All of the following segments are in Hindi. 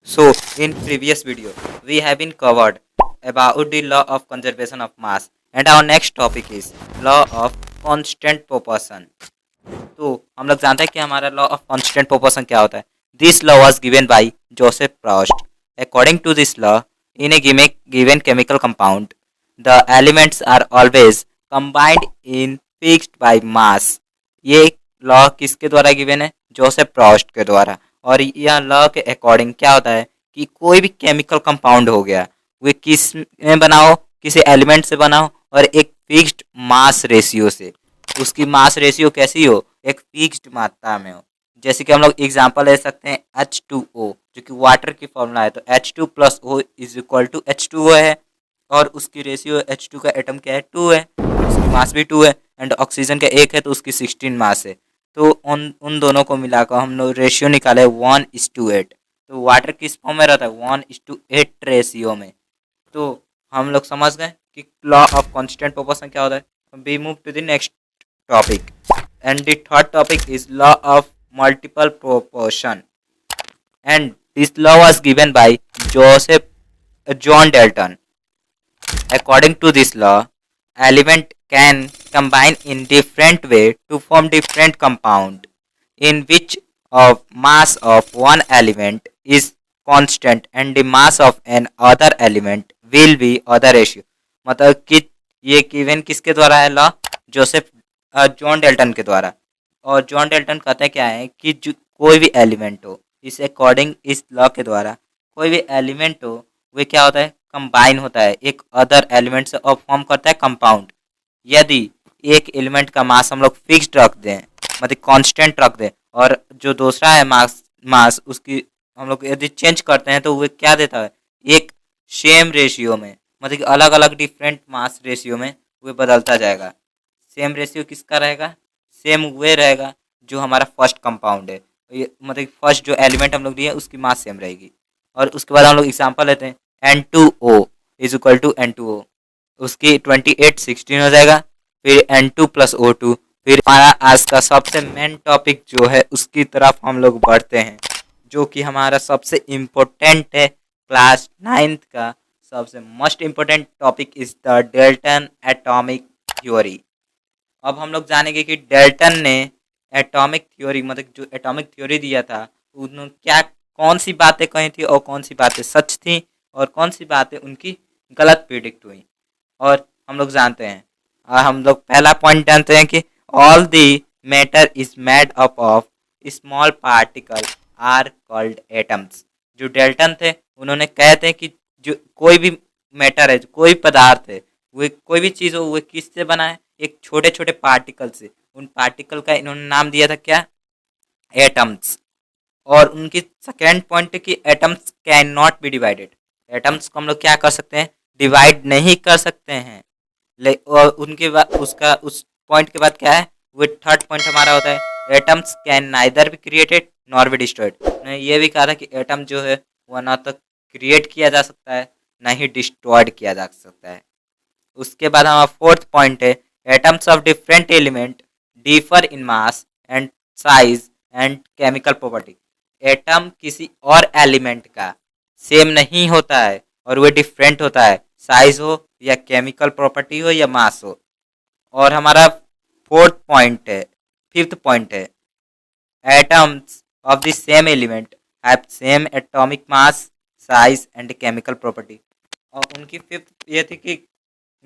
So, in previous video, we have been covered about the law of conservation of mass, and our next topic is law of constant proportion. तो हम लोग जानते हैं कि हमारा लॉ ऑफ कांस्टेंट प्रोपोर्शन क्या होता है. This law was given by Joseph Proust. According to this law, in a given chemical compound, the elements are always combined in fixed by mass. ये लॉ किसके द्वारा गिवन है? जोसेफ प्रॉस्ट के द्वारा. और यह लॉ के अकॉर्डिंग क्या होता है कि कोई भी केमिकल कंपाउंड हो गया, वे किस में बनाओ, किसी एलिमेंट से बनाओ और एक फिक्स्ड मास रेशियो से. उसकी मास रेशियो कैसी हो? एक फिक्स्ड मात्रा में हो. जैसे कि हम लोग एग्जांपल ले सकते हैं H2O, जो कि वाटर की फॉर्मूला है. तो H2 plus O is equal to H2O है, और उसकी रेशियो H2 का एटम क्या है? 2 है, उसकी मास भी 2 है. एंड ऑक्सीजन का 1 है तो उसकी 16 मास है. तो उन उन दोनों को मिलाकर हम लोग रेशियो निकाले 1:8. तो वाटर किस फॉर्म में रहता है? 1:8 रेशियो में. तो हम लोग समझ गए कि लॉ ऑफ कांस्टेंट प्रोपोर्शन क्या होता है. We move to the next topic, and the third topic is law of multiple proportion, and this law was given by Joseph John Dalton. According to this law, element can combine in different way to form different compound in which of mass of one element is constant and the mass of an other element will be other ratio. मतलब कि ये गिवन किसके द्वारा है लॉ? जोसेफ जॉन डेल्टन के द्वारा. और जॉन डेल्टन कहते हैं क्या है कि जो कोई भी एलिमेंट हो, इस अकॉर्डिंग इस लॉ के द्वारा कोई भी एलिमेंट हो, वे क्या होता है? कंबाइन होता है एक अदर एलिमेंट से और फॉर्म करता है कंपाउंड. यदि एक एलिमेंट का मास हम लोग फिक्स्ड रख दें, मतलब कांस्टेंट रख दें, और जो दूसरा है मास मास उसकी हम लोग यदि चेंज करते हैं तो वे क्या देता है? एक सेम रेशियो में, मतलब कि अलग अलग डिफरेंट मास रेशियो में वे बदलता जाएगा. सेम रेशियो किसका रहेगा? सेम वे रहेगा जो हमारा फर्स्ट कंपाउंड है. ये मतलब फर्स्ट जो एलिमेंट हम लोग लिए उसकी मास सेम रहेगी. और उसके बाद हम लोग एग्जांपल लेते हैं N2O is equal to N2O, उसकी 28:16 हो जाएगा. फिर N2 प्लस O2. फिर हमारा आज का सबसे मेन टॉपिक जो है उसकी तरफ हम लोग बढ़ते हैं, जो कि हमारा सबसे इम्पोर्टेंट है क्लास 9th का. सबसे most important topic is the Dalton atomic theory. अब हम लोग जानेंगे कि डेल्टन ने एटॉमिक थ्योरी, मतलब जो एटॉमिक थ्योरी दिया था, उन्होंने क्या कौन सी बातें कही थी और कौन सी बातें सच थी और कौन सी बातें उनकी गलत प्रिडिक्ट हुई. और हम लोग जानते हैं, हम लोग पहला पॉइंट जानते हैं कि all the matter is made up of small particle are called atoms. जो डेल्टन थे उन्होंने कहते हैं कि जो कोई भी मैटर है, कोई पदार्थ है, वो कोई भी चीज़ हो, वो किससे बना है? एक छोटे छोटे पार्टिकल से. उन पार्टिकल का इन्होंने नाम दिया था क्या? एटम्स. और उनकी सेकेंड पॉइंट है कि atoms can not be divided. Atoms को हम लोग क्या कर सकते हैं? डिवाइड नहीं कर सकते हैं. और उनके बाद उसका उस पॉइंट के बाद क्या है? वो थर्ड पॉइंट हमारा होता है atoms can neither be created nor be destroyed. उन्होंने ये भी कहा था कि एटम जो है वह ना तो क्रिएट किया जा सकता है ना ही डिस्ट्रॉयड किया जा सकता है. उसके बाद हमारा फोर्थ पॉइंट है atoms of different element differ in mass and size and chemical property. Atom किसी और एलिमेंट का सेम नहीं होता है और वो डिफरेंट होता है, साइज हो या केमिकल प्रॉपर्टी हो या मास हो. और हमारा फोर्थ पॉइंट है, फिफ्थ पॉइंट है atoms of the same element have same atomic mass, size and chemical property. और उनकी फिफ्थ ये थी कि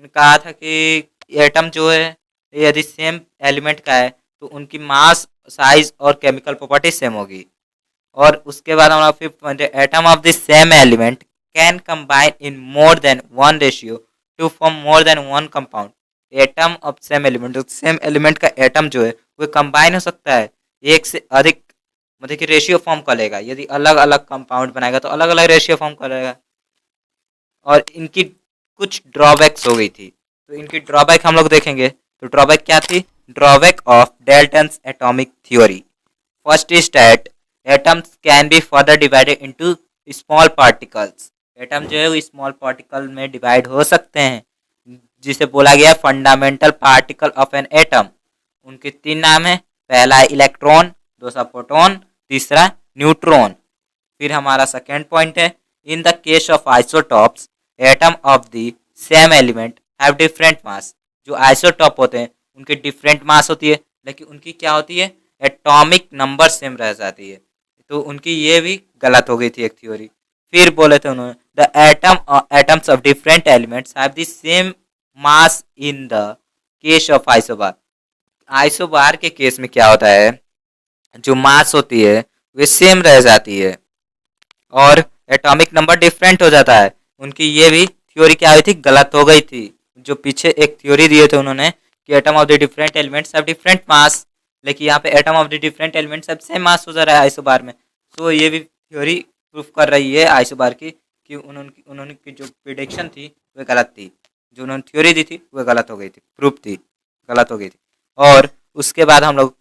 कहा था कि एटम जो है यदि सेम एलिमेंट का है तो उनकी मास, साइज और केमिकल प्रॉपर्टी सेम होगी. और उसके बाद हमारा फिफ्थ पॉइंट है atom of the same element can combine in more than one ratio two form more than one compound. Atom of same element, same element का एटम जो है वो कंबाइन हो सकता है एक से अधिक, मतलब कि रेशियो फॉर्म कर लेगा. यदि अलग अलग कंपाउंड बनाएगा तो अलग अलग रेशियो फॉर्म करेगा. और इनकी कुछ ड्रॉबैक्स हो गई थी, तो इनकी ड्रॉबैक हम लोग देखेंगे. तो ड्रॉबैक क्या थी? Drawback of Dalton's atomic theory. First is that atoms can be further divided into small particles. Atom जो है वो स्मॉल पार्टिकल में डिवाइड हो सकते हैं, जिसे बोला गया fundamental particle of an atom. उनके 3 नाम है. पहला इलेक्ट्रॉन, दूसरा प्रोटॉन, तीसरा न्यूट्रॉन. फिर हमारा सेकेंड पॉइंट है, in the case of isotopes atom of the same element have different mass. जो आइसोटॉप होते हैं उनकी डिफरेंट मास होती है, लेकिन उनकी क्या होती है, एटॉमिक नंबर सेम रह जाती है। तो उनकी ये भी गलत हो गई थी एक थ्योरी। फिर बोले थे उन्होंने, the atoms of different elements have the same mass in the case of isobar. Isobar के केस में क्या होता है, जो मास होती है वे सेम रह जाती है और एटॉमिक नंबर डिफरेंट हो जाता है। उनकी ये भी थ्योरी क्या हुई थी, गलत हो गई थी। जो पीछे एक थ्योरी दिए थे उन्होंने कि atom of the different elements have different mass, लेकिन यहाँ पे atom of the different elements सब सेम मास हो जा रहा है आइसोबार में। तो ये भी थ्योरी प्रूफ कर रही है आइसोबार की कि उन्होंने की जो प्रिडिक्शन थी वह गलत थी, जो उन्होंने थ्योरी दी थी वह गलत हो गई थी, प्रूफ थी, गलत हो गई थी। और उसके बाद हम लोग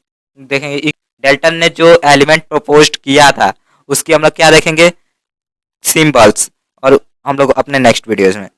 देखेंगे डेल्टन ने जो एलिमेंट प्रपोज किया था उसकी हम लोग क्या देखेंगे, सिंबल्स। और हम लोग अपने नेक्स्ट वीडियोज में